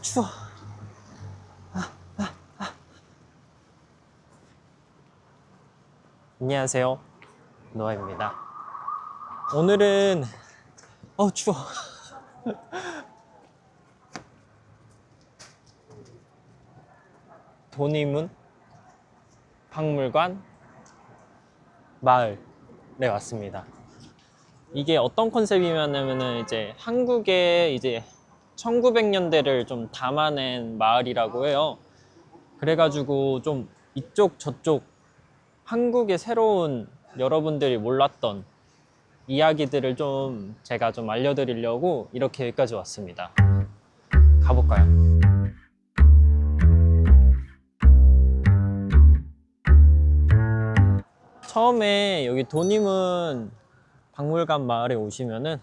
추워. 안녕하세요, 노아입니다. 오늘은 추워. 도니문 박물관 마을에 왔습니다. 이게 어떤 컨셉이냐면은 이제 한국의 이제 1900년대를 좀 담아낸 마을이라고 해요. 그래가지고 좀 이쪽 저쪽 한국의 새로운 여러분들이 몰랐던 이야기들을 좀 제가 좀 알려드리려고 이렇게 여기까지 왔습니다. 가볼까요? 처음에 여기 도님은 박물관 마을에 오시면은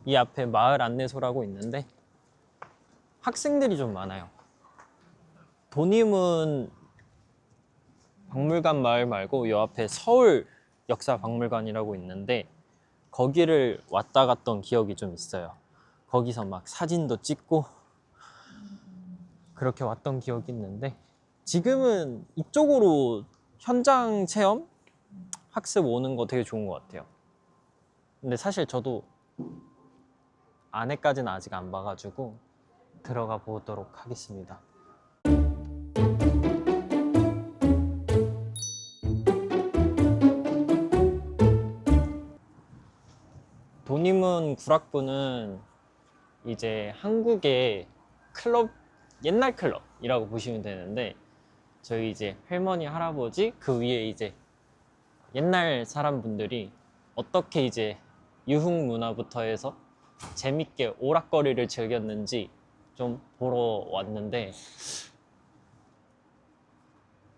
이 앞에 마을 안내소라고 있는데 학생들이 좀 많아요. 도님은 박물관 마을 말고 이 앞에 서울 역사박물관이라고 있는데 거기를 왔다 갔던 기억이 좀 있어요. 거기서 막 사진도 찍고 그렇게 왔던 기억이 있는데 지금은 이쪽으로 현장 체험 학습 오는 거 되게 좋은 것 같아요. 근데 사실 저도 안에까지는 아직 안 봐가지고 들어가 보도록 하겠습니다. 도님은 구락부는 이제 한국의 클럽, 옛날 클럽이라고 보시면 되는데 저희 이제 할머니, 할아버지 그 위에 이제 옛날 사람분들이 어떻게 이제 유흥 문화부터 해서 재밌게 오락거리를 즐겼는지 좀 보러 왔는데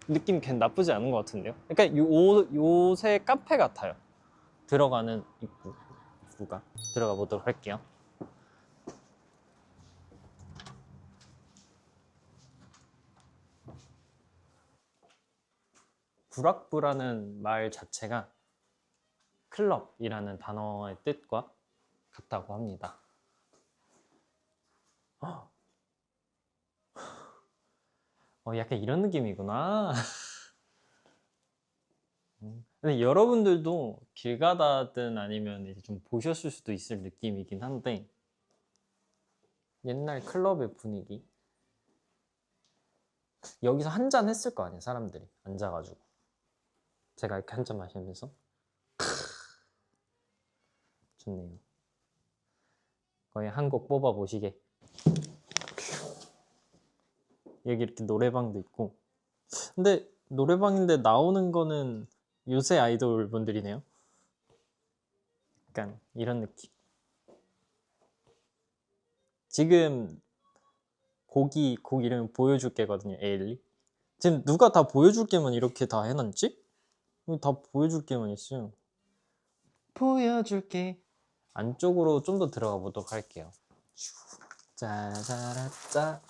느낌 괜히 나쁘지 않은 것 같은데요? 그러니까 요새 카페 같아요. 들어가는 입구가 들어가 보도록 할게요. 구락부라는 말 자체가 클럽이라는 단어의 뜻과 같다고 합니다. 약간 이런 느낌이구나. 근데 여러분들도 길 가다든 아니면 이제 좀 보셨을 수도 있을 느낌이긴 한데 옛날 클럽의 분위기. 여기서 한잔 했을 거 아니야, 사람들이 앉아가지고. 제가 이렇게 한잔 마시면서 좋네요. 거의 한 곡 뽑아 보시게. 여기 이렇게 노래방도 있고. 근데 노래방인데 나오는 거는 요새 아이돌 분들이네요. 약간 이런 느낌. 지금 곡 이름 보여줄게거든요. 에일리. 지금 누가 다 보여줄게만 이렇게 다 해놨지? 다 보여줄게만 있어요. 보여줄게. 안쪽으로 좀 더 들어가 보도록 할게요. 짜자라짜.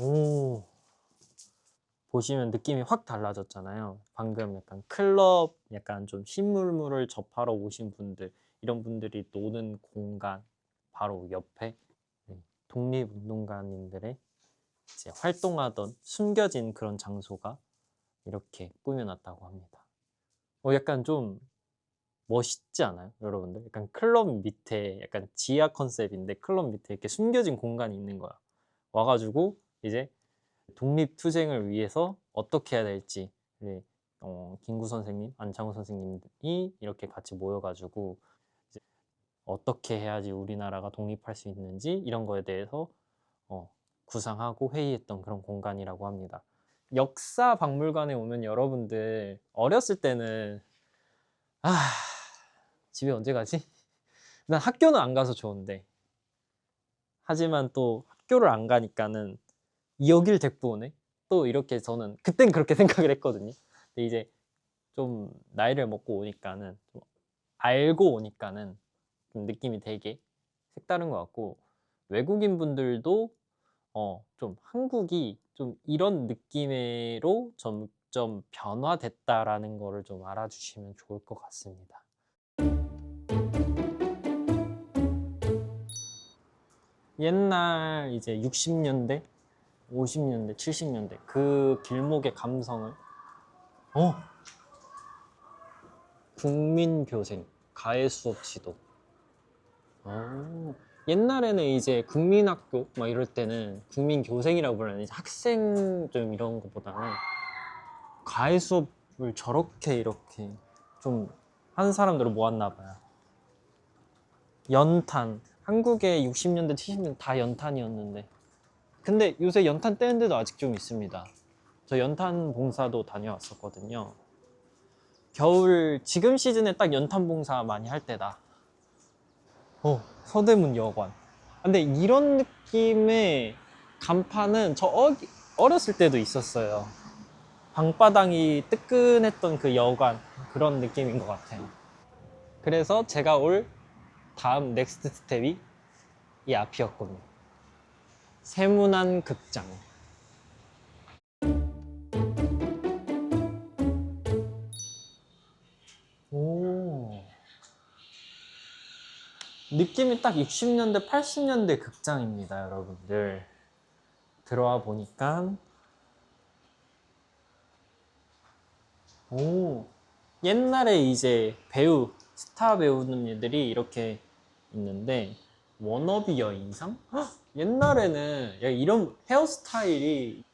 오, 보시면 느낌이 확 달라졌잖아요. 방금 약간 클럽, 약간 좀 신물물을 접하러 오신 분들, 이런 분들이 노는 공간 바로 옆에 독립운동가님들의 이제 활동하던 숨겨진 그런 장소가 이렇게 꾸며놨다고 합니다. 약간 좀 멋있지 않아요, 여러분들? 약간 클럽 밑에 약간 지하 컨셉인데 클럽 밑에 이렇게 숨겨진 공간이 있는 거야. 와가지고 이제 독립투쟁을 위해서 어떻게 해야 될지 김구 선생님, 안창호 선생님이 이렇게 같이 모여가지고 이제 어떻게 해야지 우리나라가 독립할 수 있는지 이런 거에 대해서 구상하고 회의했던 그런 공간이라고 합니다. 역사 박물관에 오면 여러분들 어렸을 때는 집에 언제 가지? 난 학교는 안 가서 좋은데 하지만 또 학교를 안 가니까는 여길 데리고 오네? 또 이렇게 저는 그땐 그렇게 생각을 했거든요. 근데 이제 좀 나이를 먹고 오니까는 좀 알고 오니까는 좀 느낌이 되게 색다른 것 같고 외국인 분들도 좀 한국이 좀 이런 느낌으로 점점 변화됐다라는 거를 좀 알아주시면 좋을 것 같습니다. 옛날 이제 60년대, 50년대, 70년대 그 길목의 감성을 국민교생, 가해 수업 지도. 옛날에는 이제 국민학교 막 이럴 때는 국민교생이라고 부르는 이제 학생 좀 이런 것보다는 가해 수업을 저렇게 이렇게 좀 하는 사람들을 모았나 봐요. 연탄. 한국의 60년대, 70년대 다 연탄이었는데. 근데 요새 연탄 떼는 데도 아직 좀 있습니다. 저 연탄 봉사도 다녀왔었거든요. 겨울 지금 시즌에 딱 연탄 봉사 많이 할 때다. 서대문 여관. 근데 이런 느낌의 간판은 저 어렸을 때도 있었어요. 방바닥이 뜨끈했던 그 여관, 그런 느낌인 것 같아요. 그래서 제가 올 다음 넥스트 스텝이 이 앞이었거든요. 세문안 극장. 오. 느낌이 딱 60년대, 80년대 극장입니다, 여러분들. 들어와 보니까 옛날에 이제 배우, 스타 배우님들이 이렇게 있는데 워너비 여인상? 헉! 옛날에는 이런 헤어스타일이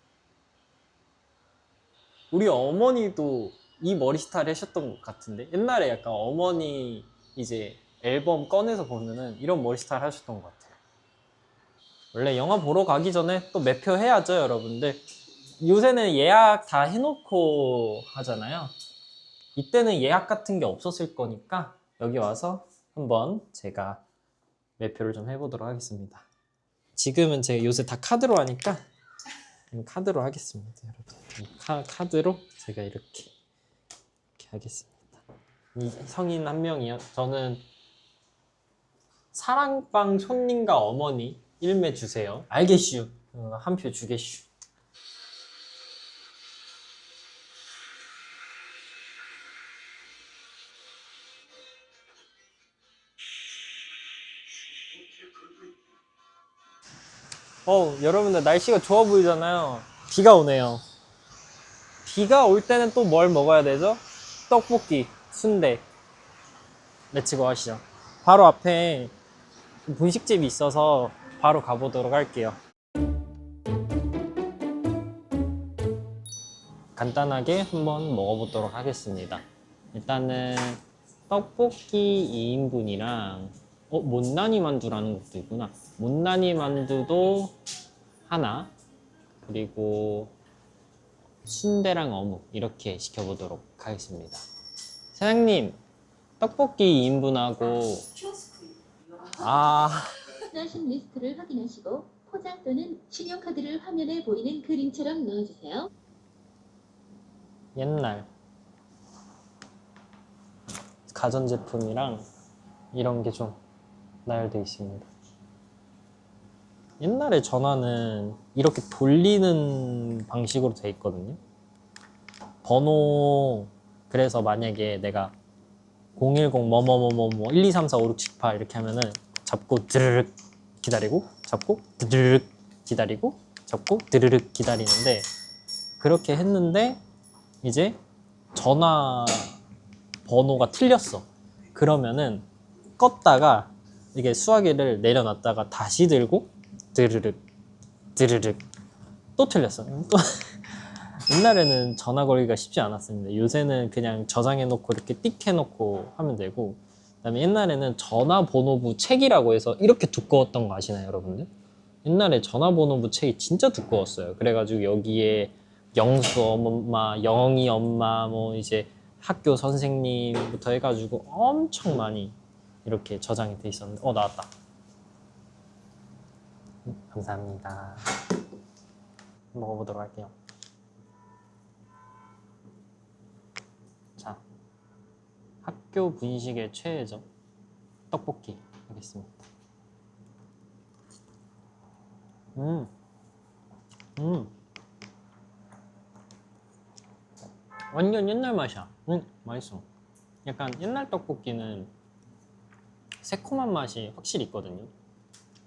우리 어머니도 이 머리 스타일 하셨던 것 같은데 옛날에 약간 어머니 이제 앨범 꺼내서 보면은 이런 머리 스타일 하셨던 것 같아요. 원래 영화 보러 가기 전에 또 매표 해야죠, 여러분들. 요새는 예약 다 해놓고 하잖아요. 이때는 예약 같은 게 없었을 거니까 여기 와서 한번 제가 매표를 좀 해보도록 하겠습니다. 지금은 제가 요새 다 카드로 하니까 카드로 하겠습니다, 여러분. 카드로 제가 이렇게 하겠습니다. 이 성인 한 명이요. 저는 사랑방 손님과 어머니 1매 주세요. 알겠슈. 한 표 주겠슈. 여러분들 날씨가 좋아 보이잖아요. 비가 오네요. 비가 올 때는 또 뭘 먹어야 되죠? 떡볶이, 순대. 렛츠고 하시죠. 바로 앞에 분식집이 있어서 바로 가보도록 할게요. 간단하게 한번 먹어보도록 하겠습니다. 일단은 떡볶이 2인분이랑 못난이 만두라는 것도 있구나. 못난이 만두도 하나, 그리고 순대랑 어묵 이렇게 시켜보도록 하겠습니다. 사장님, 떡볶이 2인분하고 하신 리스트를 확인하시고 포장 또는 신용카드를 화면에 보이는 그림처럼 넣어주세요. 옛날 가전제품이랑 이런 게 좀 나열되어 있습니다. 옛날에 전화는 이렇게 돌리는 방식으로 돼 있거든요. 번호, 그래서 만약에 내가 010 뭐뭐뭐뭐 1, 2, 3, 4, 5, 6, 7, 8 이렇게 하면은 잡고 드르륵 기다리고 잡고 드르륵 기다리고 잡고 드르륵 기다리는데, 그렇게 했는데 이제 전화 번호가 틀렸어. 그러면은 껐다가 이게 수화기를 내려놨다가 다시 들고 드르륵 드르륵 또 틀렸어. 또 옛날에는 전화 걸기가 쉽지 않았습니다. 요새는 그냥 저장해놓고 이렇게 띡 해놓고 하면 되고, 그다음에 옛날에는 전화번호부 책이라고 해서 이렇게 두꺼웠던 거 아시나요, 여러분들? 옛날에 전화번호부 책이 진짜 두꺼웠어요. 그래가지고 여기에 영수 엄마, 영희 엄마, 뭐 이제 학교 선생님부터 해가지고 엄청 많이 이렇게 저장이 돼 있었는데, 나왔다. 감사합니다. 먹어보도록 할게요. 자, 학교 분식의 최애죠. 떡볶이 하겠습니다. 완전 옛날 맛이야. 맛있어. 약간 옛날 떡볶이는 새콤한 맛이 확실히 있거든요.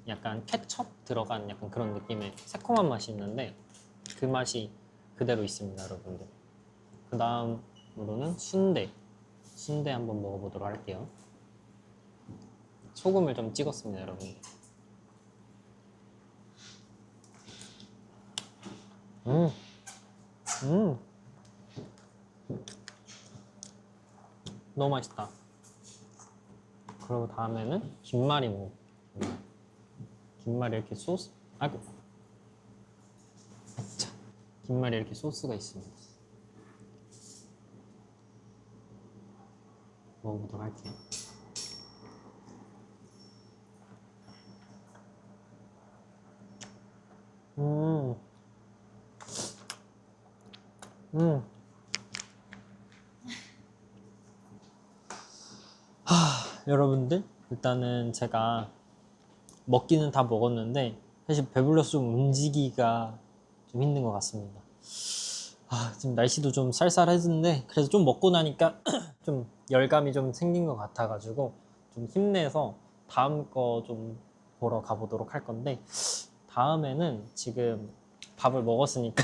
약간 케첩 들어간 약간 그런 느낌의 새콤한 맛이 있는데 그 맛이 그대로 있습니다, 여러분들. 그 다음으로는 순대 한번 먹어보도록 할게요. 소금을 좀 찍었습니다, 여러분. 너무 맛있다. 그리고 다음에는 김말이 먹어봅니다. 김말이 이렇게 소스, 아이고, 자, 김말이 이렇게 소스가 있습니다. 먹어보도록 할게요. 여러분들, 일단은 제가 먹기는 다 먹었는데 사실 배불러서 좀 움직이기가 좀 힘든 것 같습니다. 지금 날씨도 좀 쌀쌀해지는데 그래서 좀 먹고 나니까 좀 열감이 좀 생긴 것 같아가지고 좀 힘내서 다음 거 좀 보러 가보도록 할 건데, 다음에는 지금 밥을 먹었으니까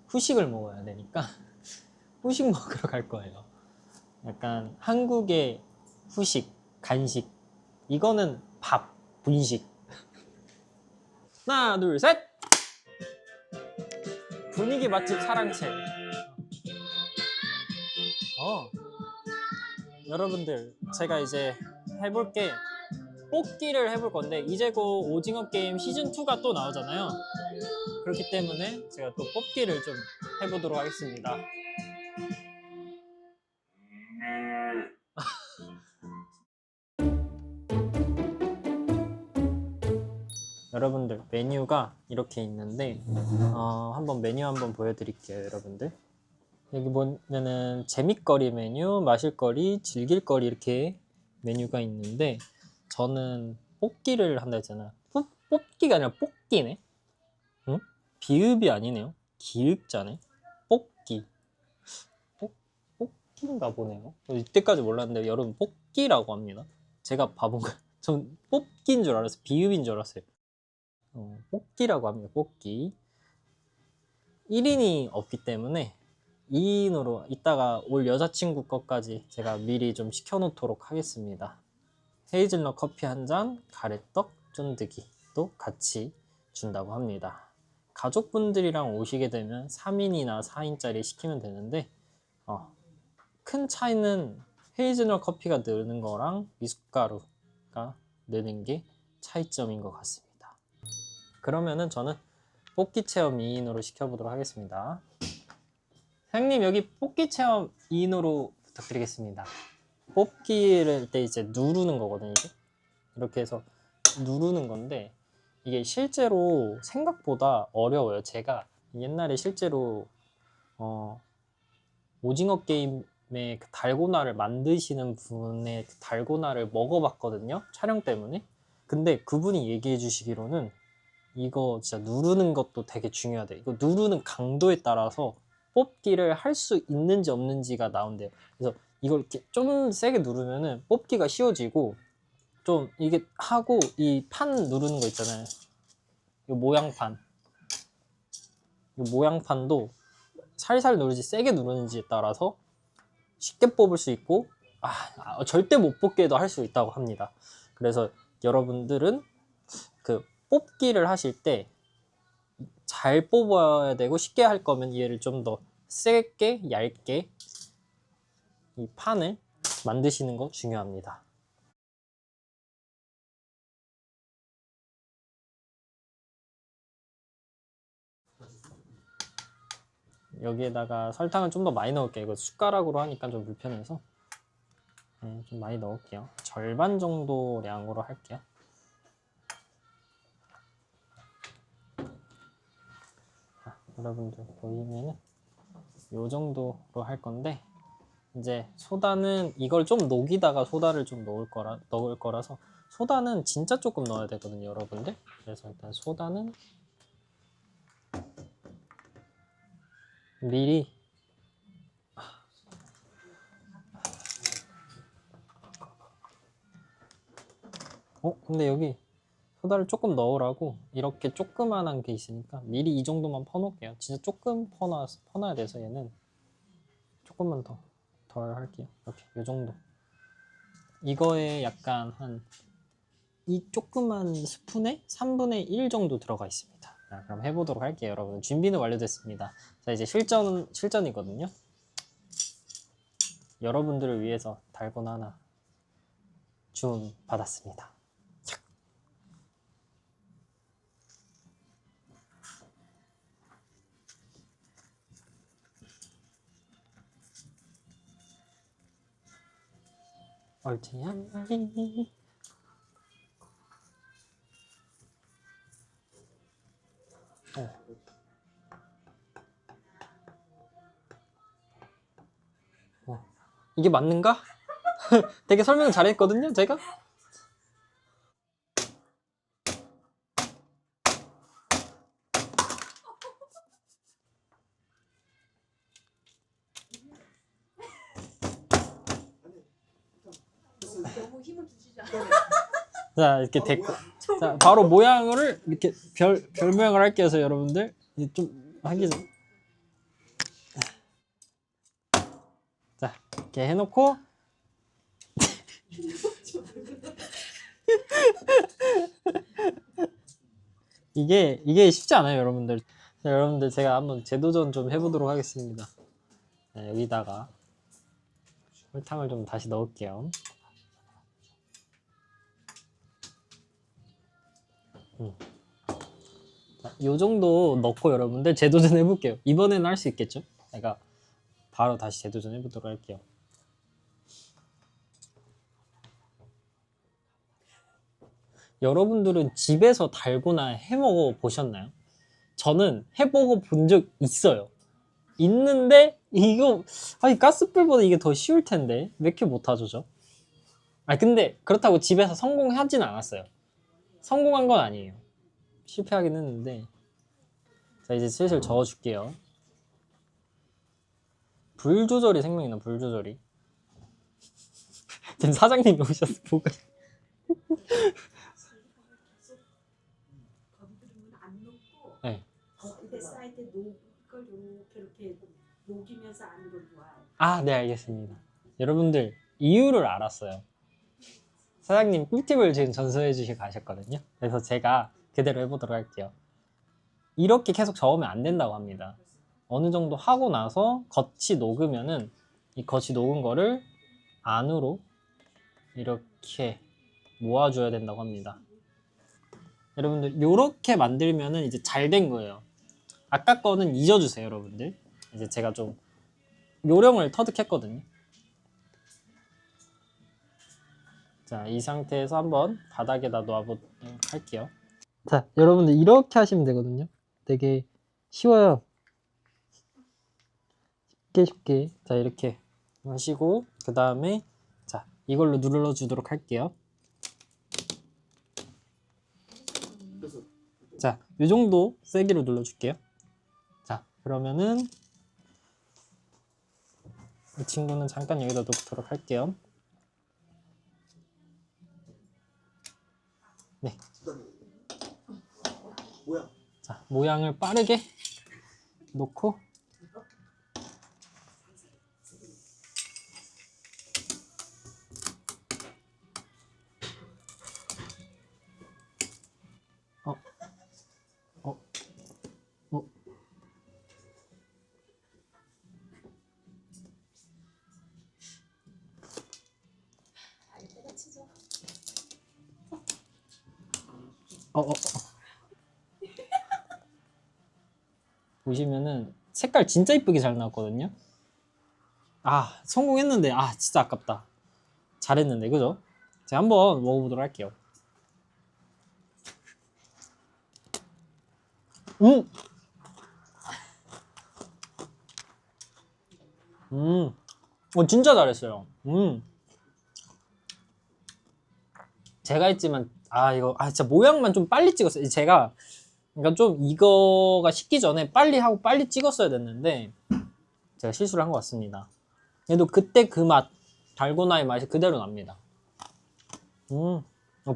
후식을 먹어야 되니까 후식 먹으러 갈 거예요. 약간 한국의 후식, 간식, 이거는 밥, 분식. 하나, 둘, 셋! 분위기 맛집 사랑채. 여러분들, 제가 이제 해볼 게 뽑기를 해볼 건데, 이제 곧 오징어 게임 시즌2가 또 나오잖아요. 그렇기 때문에 제가 또 뽑기를 좀 해보도록 하겠습니다. 여러분들, 메뉴가 이렇게 있는데 한번 메뉴 한번 보여드릴게요, 여러분들. 여기 보면은 재밌거리 메뉴, 마실거리, 즐길거리 이렇게 메뉴가 있는데, 저는 뽑기를 한다 했잖아. 뽑기가 아니라 뽑기네? 응? 비읍이 아니네요. 기읍자네. 뽑기. 뽑기인가 보네요. 이때까지 몰랐는데 여러분, 뽑기라고 합니다. 제가 바본가? 전 뽑기인 줄 알았어요. 비읍인 줄 알았어요. 뽑기라고 합니다. 뽑기. 1인이 없기 때문에 2인으로 이따가 올 여자친구 것까지 제가 미리 좀 시켜놓도록 하겠습니다. 헤이즐넛 커피 한 잔, 가래떡, 쫀득이도 같이 준다고 합니다. 가족분들이랑 오시게 되면 3인이나 4인짜리 시키면 되는데 큰 차이는 헤이즐넛 커피가 느는 거랑 미숫가루가 느는 게 차이점인 것 같습니다. 그러면은 저는 뽑기 체험 2인으로 시켜보도록 하겠습니다. 사장님, 여기 뽑기 체험 2인으로 부탁드리겠습니다. 뽑기를 때 이제 누르는 거거든요. 이렇게 해서 누르는 건데 이게 실제로 생각보다 어려워요. 제가 옛날에 실제로 오징어 게임의 그 달고나를 만드시는 분의 그 달고나를 먹어봤거든요. 촬영 때문에. 근데 그분이 얘기해 주시기로는 이거 진짜 누르는 것도 되게 중요하대. 이거 누르는 강도에 따라서 뽑기를 할 수 있는지 없는지가 나온대요. 그래서 이걸 이렇게 좀 세게 누르면은 뽑기가 쉬워지고, 좀 이게 하고 이 판 누르는 거 있잖아요. 이 모양판도 살살 누르지 세게 누르는지에 따라서 쉽게 뽑을 수 있고 절대 못 뽑게도 할 수 있다고 합니다. 그래서 여러분들은 그 뽑기를 하실 때 잘 뽑아야 되고, 쉽게 할 거면 얘를 좀 더 세게 얇게 이 판을 만드시는 거 중요합니다. 여기에다가 설탕을 좀 더 많이 넣을게요. 이거 숟가락으로 하니까 좀 불편해서 좀 많이 넣을게요. 절반 정도 량으로 할게요. 여러분들 보이면은 요 정도로 할 건데, 이제 소다는 이걸 좀 녹이다가 소다를 좀 넣을 거라서 소다는 진짜 조금 넣어야 되거든요, 여러분들. 그래서 일단 소다는 미리 근데 여기 소다를 조금 넣으라고 이렇게 조그만한 게 있으니까 미리 이 정도만 퍼놓을게요. 진짜 조금 퍼놔야 돼서 얘는 조금만 덜 할게요. 이렇게 이 정도. 이거에 약간 한 이 조그만 스푼에 3분의 1 정도 들어가 있습니다. 자, 그럼 해보도록 할게요. 여러분 준비는 완료됐습니다. 자, 이제 실전이거든요. 여러분들을 위해서 달고나 하나 주문 받았습니다. 얼티야리 이게 맞는가? 되게 설명 잘했거든요, 제가? 너무 힘을 주시지 않아요? 자, 이렇게 됐고. 자, 바로 모양을 이렇게 별 모양을 할게요, 그래서 여러분들. 좀 하기 전. 자, 이렇게 해놓고. 이게 쉽지 않아요, 여러분들. 자, 여러분들 제가 한번 재도전 좀 해보도록 하겠습니다. 자, 여기다가 설탕을 좀 다시 넣을게요. 자, 요 정도 넣고 여러분들 재도전 해볼게요. 이번에는 할 수 있겠죠? 제가 바로 다시 재도전 해보도록 할게요. 여러분들은 집에서 달고나 해먹어 보셨나요? 저는 해보고 본 적 있어요. 있는데 이거 가스불보다 이게 더 쉬울 텐데 왜 이렇게 못하죠, 저? 근데 그렇다고 집에서 성공하진 않았어요. 성공한 건 아니에요. 실패하긴 했는데. 자, 이제 슬슬 저어줄게요. 불 조절이 생명이나, 불 조절이. 지금 사장님이 오셨어, 보고. 건드리면 안 녹고 네. 가운데 사이드에 녹을 이렇게 녹이면서 안으로 놓아요. 네, 알겠습니다. 여러분들 이유를 알았어요. 사장님 꿀팁을 지금 전수해 주시고 가셨거든요. 그래서 제가 그대로 해보도록 할게요. 이렇게 계속 저으면 안 된다고 합니다. 어느 정도 하고 나서 겉이 녹으면은 이 겉이 녹은 거를 안으로 이렇게 모아줘야 된다고 합니다. 여러분들 이렇게 만들면은 이제 잘 된 거예요. 아까 거는 잊어주세요, 여러분들. 이제 제가 좀 요령을 터득했거든요. 자, 이 상태에서 한번 바닥에다 놓아보도록 할게요. 자, 여러분들 이렇게 하시면 되거든요. 되게 쉬워요. 쉽게. 자, 이렇게 하시고 그 다음에 자, 이걸로 눌러주도록 할게요. 자, 이 정도 세기로 눌러줄게요. 자, 그러면은 이 친구는 잠깐 여기다 놓도록 할게요. 네. 자, 모양을 빠르게 놓고 보시면은 색깔 진짜 이쁘게 잘 나왔거든요. 성공했는데 진짜 아깝다. 잘했는데, 그죠? 제가 한번 먹어보도록 할게요. 진짜 잘했어요. 제가 했지만 이거 진짜 모양만 좀 빨리 찍었어요. 제가 그러니까 좀 이거가 식기 전에 빨리 하고 빨리 찍었어야 됐는데 제가 실수를 한 것 같습니다. 그래도 그때 그 맛, 달고나의 맛이 그대로 납니다.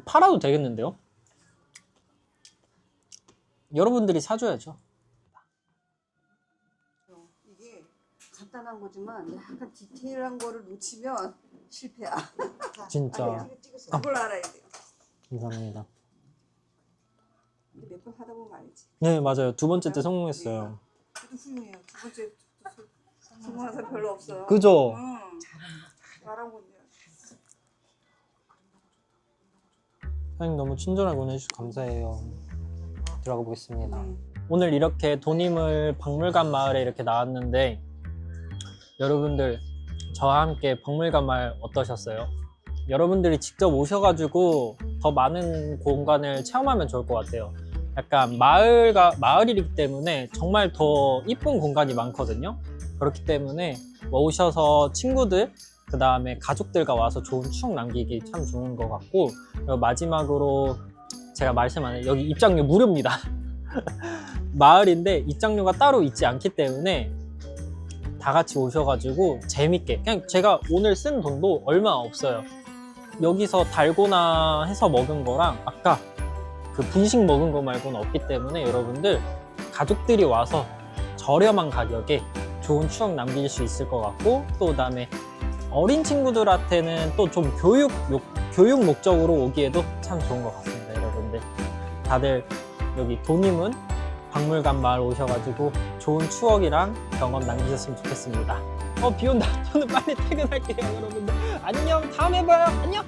팔아도 되겠는데요? 여러분들이 사줘야죠. 이게 간단한 거지만 약간 디테일한 거를 놓치면 실패야. 진짜. 그걸 알아야 돼요. 감사합니다. 몇 번 하다 보면 알지. 네, 맞아요. 두 번째 때 성공했어요. 그래도 훌륭해요. 두 번째 성공한 사람 별로 없어요. 그죠? 잘한 건데요. 사장님 너무 친절하게 보내주셔서 감사해요. 들어가 보겠습니다. 오늘 이렇게 도님을 박물관 마을에 이렇게 나왔는데 여러분들 저와 함께 박물관 마을 어떠셨어요? 여러분들이 직접 오셔가지고 더 많은 공간을 체험하면 좋을 것 같아요. 약간 마을이기 때문에 정말 더 이쁜 공간이 많거든요. 그렇기 때문에 오셔서 친구들 그 다음에 가족들과 와서 좋은 추억 남기기 참 좋은 것 같고, 그리고 마지막으로 제가 말씀 안 해요. 여기 입장료 무료입니다. 마을인데 입장료가 따로 있지 않기 때문에 다 같이 오셔가지고 재밌게, 그냥 제가 오늘 쓴 돈도 얼마 없어요. 여기서 달고나 해서 먹은 거랑 아까 그 분식 먹은 거 말고는 없기 때문에 여러분들 가족들이 와서 저렴한 가격에 좋은 추억 남길 수 있을 것 같고, 또 그다음에 어린 친구들한테는 또 좀 교육 목적으로 오기에도 참 좋은 것 같습니다. 여러분들 다들 여기 도님은 박물관 마을 오셔가지고 좋은 추억이랑 경험 남기셨으면 좋겠습니다. 비 온다. 저는 빨리 퇴근할게요. 여러분들 안녕. 다음에 봐요. 안녕.